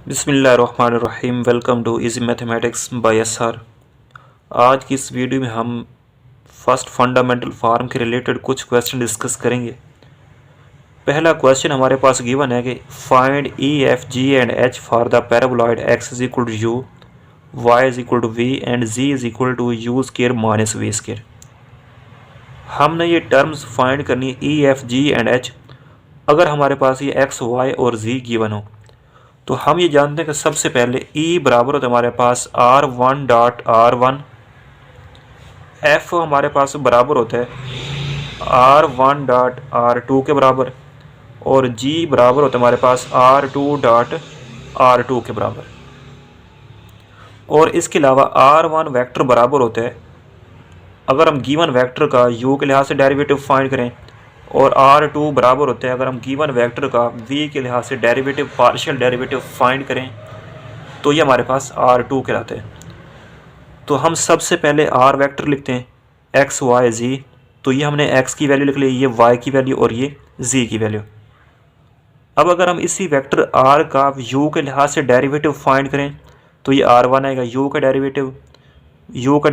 बिस्मिल्लाहिर्रहमानिर्रहीम। Welcome to easy mathematics by SR. आज की इस वीडियो में हम फर्स्ट फंडामेंटल फॉर्म के रिलेटेड कुछ क्वेश्चन डिस्कस करेंगे। पहला क्वेश्चन हमारे पास गिवन है कि find E F G and H for the paraboloid x is equal to u, y is equal to v and z is equal to u square minus v square. हमने ये terms find करनी है E F G and H अगर हमारे पास ये x Y और जी given हो। तो हम ये जानते हैं कि सबसे पहले E बराबर होता है हमारे पास R1.R1, F हमारे पास बराबर होता है R1.R2 के बराबर और G बराबर होता है हमारे पास R2.R2 के बराबर। और इसके अलावा R1 वेक्टर बराबर होता है, अगर हम गिवन वेक्टर का U के लिहाज से डेरिवेटिव फाइंड करें, और R2 बराबर होते हैं अगर हम गिवन वेक्टर का V के लिहाज से डेरिवेटिव पार्शियल डेरिवेटिव फाइंड करें, तो ये हमारे पास R2 कहलाते हैं। तो हम सबसे पहले R वेक्टर लिखते हैं एक्स वाई जी। तो ये हमने x की वैल्यू लिख ली, ये y की वैल्यू और ये z की वैल्यू। अब अगर हम इसी वेक्टर R का u के लिहाज से डेरिवेटिव फाइंड करें, तो ये R1 आएगा, u का डेरिवेटिव u के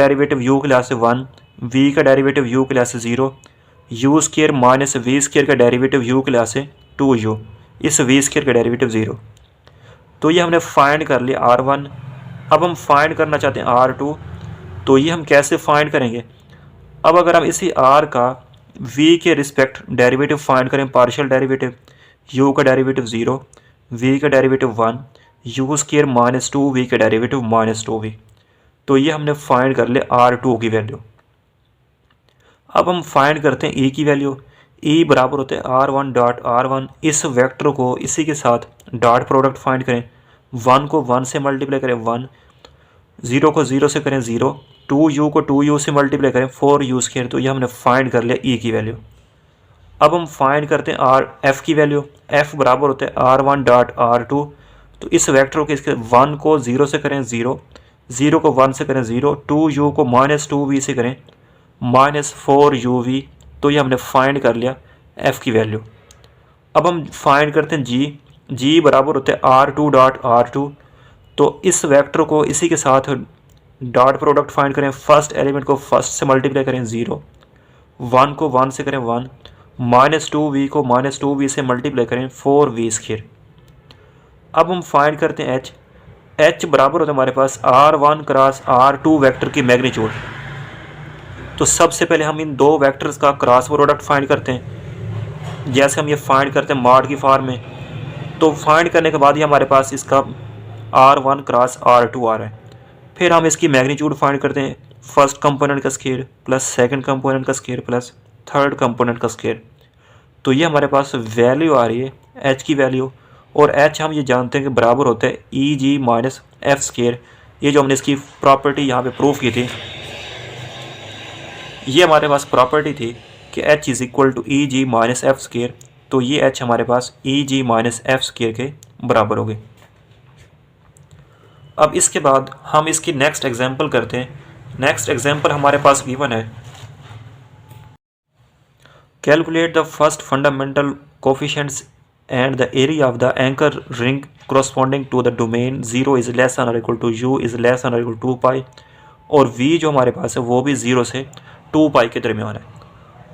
लिहाज से 1, v का डेरिवेटिव u के लिहाज से 0, u square minus v square का डेरिवेटिव u के लिहाज से 2u, इस v स्केयर का डेरिवेटिव 0। तो ये हमने फाइंड कर लिया R1। अब हम फाइंड करना चाहते हैं R2, तो ये हम कैसे फाइंड करेंगे। अब अगर हम इसी R का v के रिस्पेक्ट डेरिवेटिव फाइंड करें, पार्शियल डेरिवेटिव, u का डेरिवेटिव 0, v का derivative 1, u square minus 2v का डेरिवेटिव माइनस 2v। तो ये हमने फाइंड कर लिया R2 की वैल्यू। अब हम फाइंड करते हैं E की वैल्यू। E बराबर होते हैं R1.R1। इस वेक्टर को इसी के साथ डॉट प्रोडक्ट फाइंड करें, 1 को 1 से मल्टीप्लाई करें 1, 0 को 0 से करें 0, 2u को 2u से मल्टीप्लाई करें 4u स्केयर। तो ये हमने फाइंड कर लिया E की वैल्यू। अब हम फाइंड करते हैं F की वैल्यू। F बराबर होते हैं R1.R2। तो इस वेक्टर को इसके 1 को 0 से करें 0, 0 को 1 से करें 0, 2u को माइनस 2v से करें माइनस 4uv। तो ये हमने फाइंड कर लिया F की वैल्यू। अब हम फाइंड करते हैं G बराबर होते हैं R2.R2। तो इस वेक्टर को इसी के साथ डॉट प्रोडक्ट फाइंड करें, फर्स्ट एलिमेंट को फर्स्ट से मल्टीप्लाई करें 0, 1 को 1 से करें 1, माइनस 2v को माइनस 2v से मल्टीप्लाई करें 4v स्क्वायर। अब हम फाइंड करते हैं H बराबर होता है हमारे पास R1 क्रॉस R2 वेक्टर की मैग्नीट्यूड। तो सबसे पहले हम इन दो वेक्टर्स का क्रॉस प्रोडक्ट फाइंड करते हैं, जैसे हम ये फाइंड करते हैं मॉड की फॉर्म में। तो फाइंड करने के बाद ही हमारे पास इसका R1 क्रॉस R2 आ रहा है। फिर हम इसकी मैग्नीट्यूड फाइंड करते हैं, फर्स्ट कंपोनेंट का स्क्वायर प्लस सेकंड कंपोनेंट का स्क्वायर प्लस थर्ड कंपोनेंट का स्क्वायर। तो ये हमारे पास वैल्यू आ रही है H की वैल्यू, और H हम ये जानते हैं कि बराबर होता है ई जी माइनस एफ स्क्वायर। ये जो हमने इसकी प्रॉपर्टी यहाँ पे प्रूफ की थी, ये हमारे पास प्रॉपर्टी थी कि H is equal to E G minus F square. तो ये H हमारे पास E G minus F square के बराबर हो गई। अब इसके बाद हम इसकी नेक्स्ट एग्जांपल करते हैं। नेक्स्ट एग्जांपल हमारे पास गिवन है, calculate the first fundamental coefficients and the area of the anchor ring corresponding to the domain 0 is less than और equal to u is less than और इक्वल टू 2 और v जो हमारे पास है वो भी 0 से 2 के दरमियान है।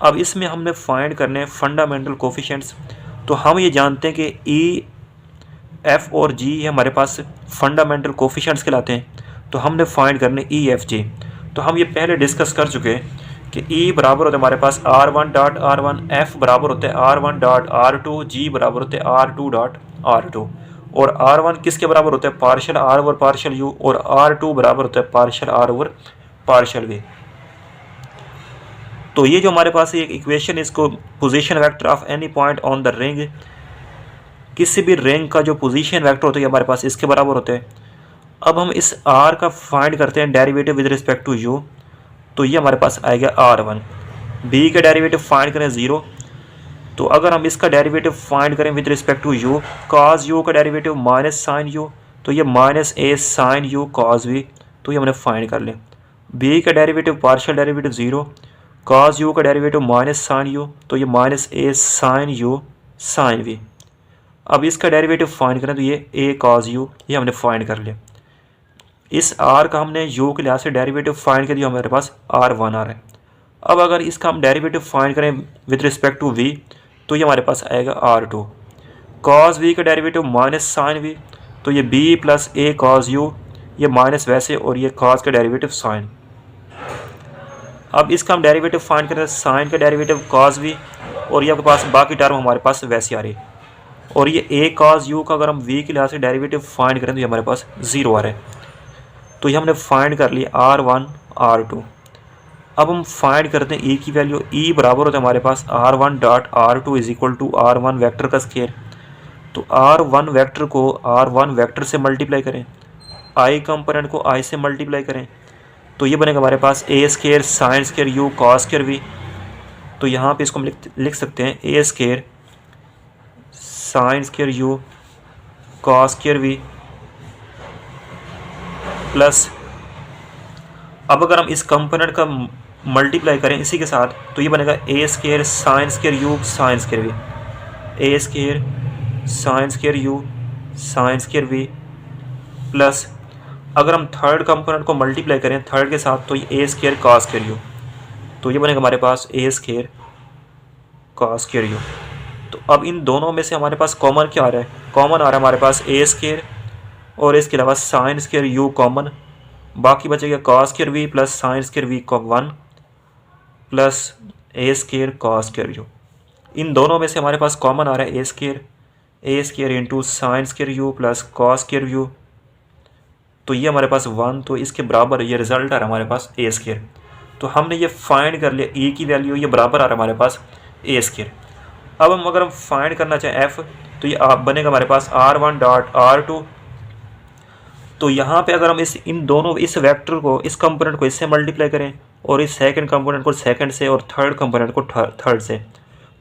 अब इसमें हमने फाइंड करने हैं फंडामेंटल कोफिशिएंट्स। तो हम ये जानते हैं कि ई एफ और जी हमारे पास फंडामेंटल कोफिशिएंट्स कहलाते हैं। तो हमने फाइंड करने ई एफ जी। तो हम ये पहले डिस्कस कर चुके हैं कि ई बराबर होता है हमारे पास R1.R1, एफ बराबर होते हैं R1.R2, जी बराबर होते हैं R2.R2। और R1 किसके बराबर होता है, partial R over partial U, और R2 बराबर होता है partial R over partial V। तो ये जो हमारे पास एक इक्वेशन, इसको position vector of any point on the ring, किसी भी रिंग का जो पोजीशन वेक्टर होता है हमारे पास इसके बराबर होते हैं। अब हम इस R का फाइंड करते हैं derivative with respect to U। तो ये हमारे पास आएगा R1। B का डेरिवेटिव फाइंड करें 0। तो अगर हम इसका डेरिवेटिव फाइंड करें with respect to U, cos U का डेरिवेटिव माइनस साइन U, तो ये minus a sine U cos V। तो ये हमने फाइंड कर लिया। B का derivative partial derivative 0, cos U का डेरिवेटिव माइनस साइन U, तो ये minus a sine U sign V। अब इसका डेरिवेटिव फाइंड करें तो ये ए कॉज यू, ये हमने फाइंड कर लिया। इस आर का हमने यू के लिहाज से डेरिवेटिव फाइंड कर दिया, हमारे पास R1 आ रहा है। अब अगर इसका हम डेरिवेटिव फाइंड करें विद रिस्पेक्ट टू v, तो ये हमारे पास आएगा R2। कॉज v का डेरिवेटिव माइनस साइन v, तो ये b plus A cause you, ये माइनस वैसे और ये कॉज का डेरिवेटिव साइन। अब इसका हम डेरिवेटिव फाइंड करें साइन का डेरिवेटिव कॉज v, और ये आपके पास बाकी टर्म हमारे पास वैसे आ रही है। और ये ए कॉज यू का अगर हम v के लिहाज से डेरिवेटिव फाइंड करें तो ये हमारे पास 0 आ रहा है। तो ये हमने फाइंड कर लिया R1 R2। अब हम फाइंड करते हैं e की वैल्यू। e बराबर होता है हमारे पास R1 dot R2 is equal to R1 vector का स्केयर। तो R1 वेक्टर को R1 वेक्टर से मल्टीप्लाई करें, i कंपोनेंट को i से मल्टीप्लाई करें, तो ये बनेगा हमारे पास a square sine square u cos square v. तो यहाँ पे इसको हम लिख सकते हैं a square sine square u cos square v plus, अब अगर हम इस कंपोनेंट का मल्टीप्लाई करें इसी के साथ तो ये बनेगा a square sine square u sine square v, a square sine square u sine square v plus, अगर हम थर्ड कंपोनेंट को मल्टीप्लाई करें थर्ड के साथ तो ये a square cos square u, तो ये बनेगा हमारे पास a square cos square u. तो अब इन दोनों में से हमारे पास कॉमन क्या आ रहा है? कॉमन आ रहा है हमारे पास ए स्केयर और इसके अलावा साइन स्केयर यू कॉमन, बाकी बचेगा cos square v plus sine square v को 1 plus a square cos square u. इन दोनों में से हमारे पास कॉमन आ रहा है a square into sine square u plus cos square u, तो ये हमारे पास 1, तो इसके बराबर ये रिजल्ट आ रहा है हमारे पास ए स्केयर। तो हमने ये फाइंड कर लिया ई की वैल्यू, ये बराबर आ रहा है हमारे पास ए स्केयर। अब हम अगर हम फाइंड करना चाहें एफ, तो ये आप बनेगा हमारे पास R1 डॉट R2। तो यहाँ पे अगर हम इन दोनों इस वेक्टर को इस कंपोनेंट को इससे मल्टीप्लाई करें और इस सेकंड कंपोनेंट को सेकंड से और थर्ड कंपोनेंट को थर्ड से,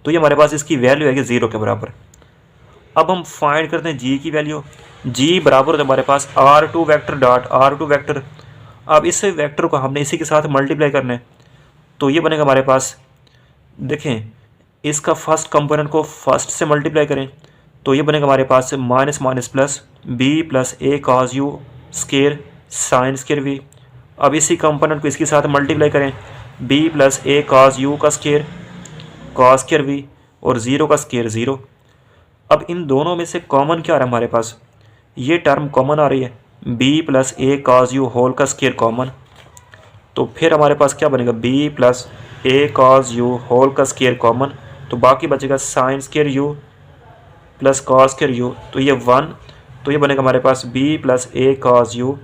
तो ये हमारे पास इसकी वैल्यू है कि 0 के बराबर। अब हम फाइंड करते हैं जी की वैल्यू। जी बराबर है हमारे पास R2 vector dot R2 vector. अब इस वेक्टर को हमने इसी के साथ मल्टीप्लाई करना है, तो ये बनेगा हमारे पास, देखें इसका फर्स्ट कंपोनेंट को फर्स्ट से मल्टीप्लाई करें तो ये बनेगा हमारे पास minus minus plus b plus a cos u square sine square v. अब इसी कंपोनेंट को इसके साथ मल्टीप्लाई करें, b plus a cos u का स्केयर कॉस स्केयर वी और 0 का स्केयर 0। अब इन दोनों में से कॉमन क्या आ रहा है हमारे पास? ये टर्म कॉमन आ रही है, B plus a cos u whole का स्केयर कॉमन। तो फिर हमारे पास क्या बनेगा? B plus a cos u whole का स्केयर कॉमन, तो बाकी बचेगा sign square u plus cos square u, तो ये 1, तो ये बनेगा हमारे पास B plus a cos u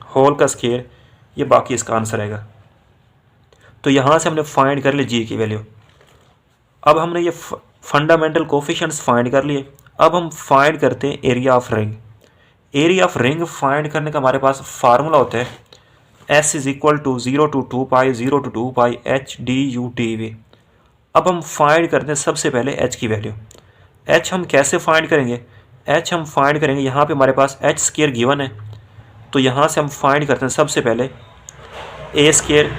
whole का स्केयर, ये बाकी इसका आंसर आएगा। तो यहाँ से हमने फाइंड कर ली जी की वैल्यू। अब हमने ये फंडामेंटल कोफिशिएंट्स फाइंड कर लिए। अब हम फाइंड करते हैं area of ring. Area of ring find करने का हमारे पास फार्मूला होता है S is equal to 0 to 2 pi 0 to 2 pi h d u t v। अब हम फाइंड करते हैं सबसे पहले h की वैल्यू। h हम कैसे फाइंड करेंगे? h हम फाइंड करेंगे, यहाँ पे हमारे पास h स्केयर गिवन है, तो यहाँ से हम फाइंड करते हैं सबसे पहले a square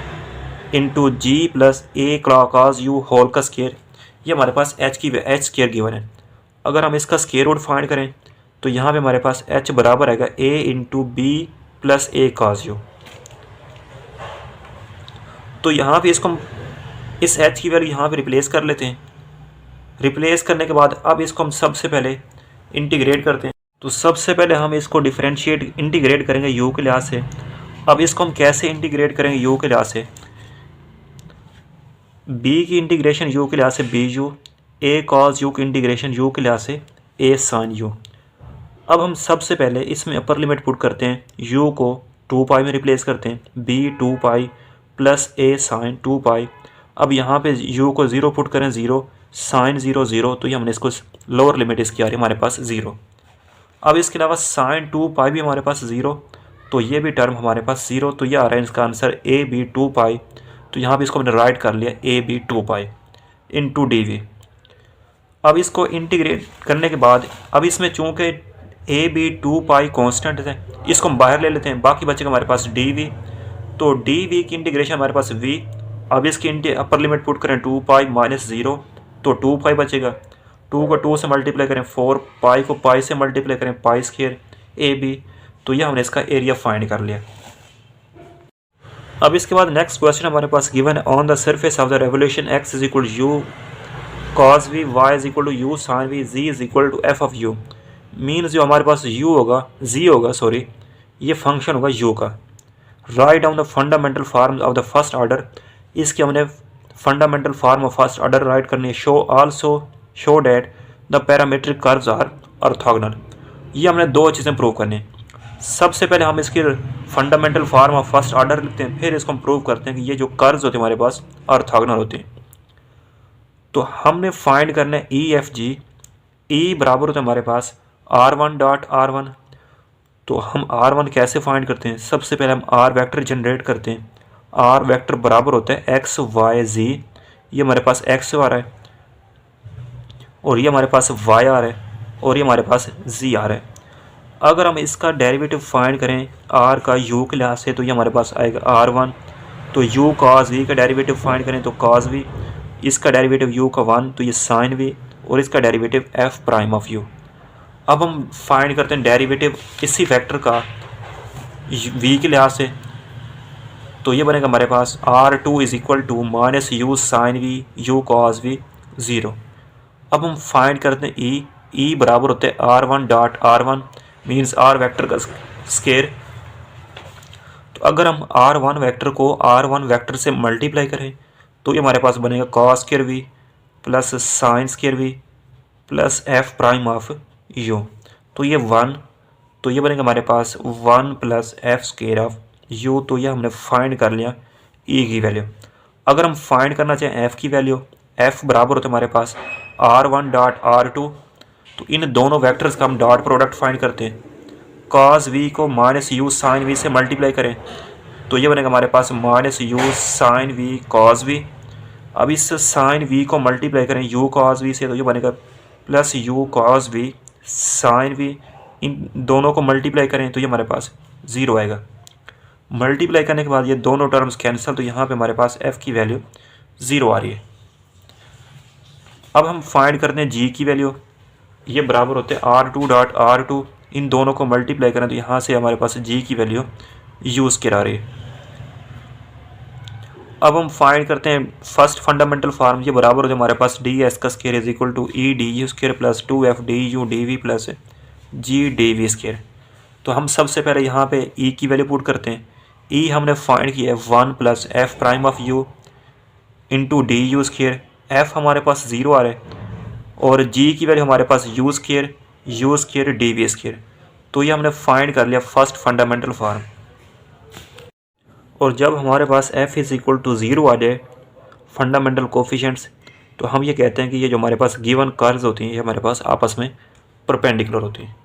into G plus a cos u whole का स्केयर, ये हमारे पास h स्केयर गिवन है। अगर हम इसका स्केयर रूट फाइंड करें तो यहाँ पे हमारे पास h बराबर आएगा a into b plus a cos u. तो यहाँ पे इसको हम इस h की वैल्यू यहाँ पे रिप्लेस कर लेते हैं। रिप्लेस करने के बाद अब इसको हम सबसे पहले इंटीग्रेट करते हैं। तो सबसे पहले हम इसको डिफरेंशिएट इंटीग्रेट करेंगे u के लिहाज से। अब इसको हम कैसे इंटीग्रेट करेंगे u के लिहाज से? b की इंटीग्रेशन u के लिहाज से b u, a cos u की इंटीग्रेशन u के लिहाज से ए साइन यू। अब हम सबसे पहले इसमें अपर लिमिट पुट करते हैं, u को 2 पाई में रिप्लेस करते हैं, b 2 पाई प्लस ए साइन 2 पाई। अब यहाँ पे u को 0 पुट करें, 0 साइन 0 0, तो ये हमने इसको लोअर लिमिट इसकी आ रही है हमारे पास 0। अब इसके अलावा साइन 2 पाई भी हमारे पास 0, तो ये भी टर्म हमारे पास 0, तो ये आ रहा है इसका आंसर ए बी 2 पाई। तो यहाँ पे इसको हमने राइट कर लिया a b 2 pi into d v. अब इसको इंटीग्रेट करने के बाद अब इसमें चूँकि ए बी 2 पाई कॉन्स्टेंट है, इसको हम बाहर ले लेते हैं, बाकी बचेगा हमारे पास डी वी। तो डी वी की इंटीग्रेशन हमारे पास v। अब इसकी अपर लिमिट पुट करें 2 पाई माइनस 0, तो 2 पाई बचेगा। 2 को 2 से मल्टीप्लाई करें 4, पाई को पाई से मल्टीप्लाई करें पाई स्क्वायर ए बी, तो ये हमने इसका एरिया फाइंड कर लिया। अब इसके बाद नेक्स्ट क्वेश्चन हमारे पास गिवन है, on the surface of the revolution x is equal u cos v, y is equal to u sine v, z is equal to f of u. Means जो हमारे पास u होगा, z होगा sorry, ये function होगा u का। Write down the fundamental form of the first order, इसकी हमने fundamental form of first order write करनी है। Show also show that the parametric curves are orthogonal, ये हमने दो चीज़ें प्रूव करनी है। सबसे पहले हम इसकी fundamental form of first order लिखते हैं, फिर इसको हम प्रूव करते हैं कि ये जो कर्व्स होते हैं हमारे पास ऑर्थोगोनल होते हैं। तो हमने फाइंड करना है ई एफ जी, ई बराबर होता है हमारे पास R1 डॉट R1। तो हम R1 कैसे फाइंड करते हैं, सबसे पहले हम R वेक्टर जनरेट करते हैं। R वेक्टर बराबर होता है x y z, ये हमारे पास x आ रहा है और ये हमारे पास y आ रहा है और ये हमारे पास z आ रहा है। अगर हम इसका डेरिवेटिव फाइंड करें r का u के लिहाज से, तो ये हमारे पास आएगा R1। तो u cos v का डेरिवेटिव फाइंड करें तो cos v, इसका डेरिवेटिव u का 1 तो ये sin v, और इसका derivative f prime of u। अब हम फाइंड करते हैं डेरिवेटिव इसी वेक्टर का v के लिहाज से, तो ये बनेगा हमारे पास R2 is equal to minus u sine v u cos v 0। अब हम फाइंड करते हैं ई बराबर होते हैं R1 dot R1 means R vector का स्केयर। तो अगर हम R1 वेक्टर को R1 वेक्टर से मल्टीप्लाई करें तो ये हमारे पास बनेगा cos square v plus sine square v plus f prime of u. तो ये 1, तो ये बनेगा हमारे पास 1 plus f square of u. तो ये हमने फाइंड कर लिया ई की वैल्यू। अगर हम फाइंड करना चाहें एफ़ की वैल्यू, एफ़ बराबर होता है हमारे पास R1 डॉट R2। तो इन दोनों वेक्टर्स का हम डॉट प्रोडक्ट फाइंड करते हैं। कॉस वी को माइनस यू साइन वी से मल्टीप्लाई करें तो ये बनेगा हमारे पास minus u sine v cos v. अब इस साइन वी को मल्टीप्लाई करें यू कॉस वी से, तो ये बनेगा plus u cos v sine v. इन दोनों को मल्टीप्लाई करें तो ये हमारे पास 0 आएगा। मल्टीप्लाई करने के बाद ये दोनों टर्म्स कैंसिल, तो यहाँ पे हमारे पास f की वैल्यू 0 आ रही है। अब हम फाइंड करते हैं g की वैल्यू, ये बराबर होते हैं R2 डॉट R2। इन दोनों को मल्टीप्लाई करें तो यहाँ से हमारे पास g की वैल्यू यूज़ करा रही है। अब हम फाइंड करते हैं फर्स्ट फंडामेंटल फॉर्म, ये बराबर होते हैं हमारे पास डी एस का square is equal to E d u square plus 2f d u d v plus G d v square. तो हम सबसे पहले यहाँ पे ई की वैल्यू पुट करते हैं। ई हमने फाइंड किया है 1 plus f prime of you into D u square. F हमारे पास 0 आ रहा है और जी की वैल्यू हमारे पास u square d v square. तो ये हमने फाइंड कर लिया फर्स्ट फंडामेंटल फॉर्म। और जब हमारे पास f इज़ इक्वल टू 0 आ जाए फंडामेंटल कोफिशिएंट्स, तो हम ये कहते हैं कि ये जो हमारे पास गिवन कर्व्स होती हैं ये हमारे पास आपस में परपेंडिकुलर होती हैं।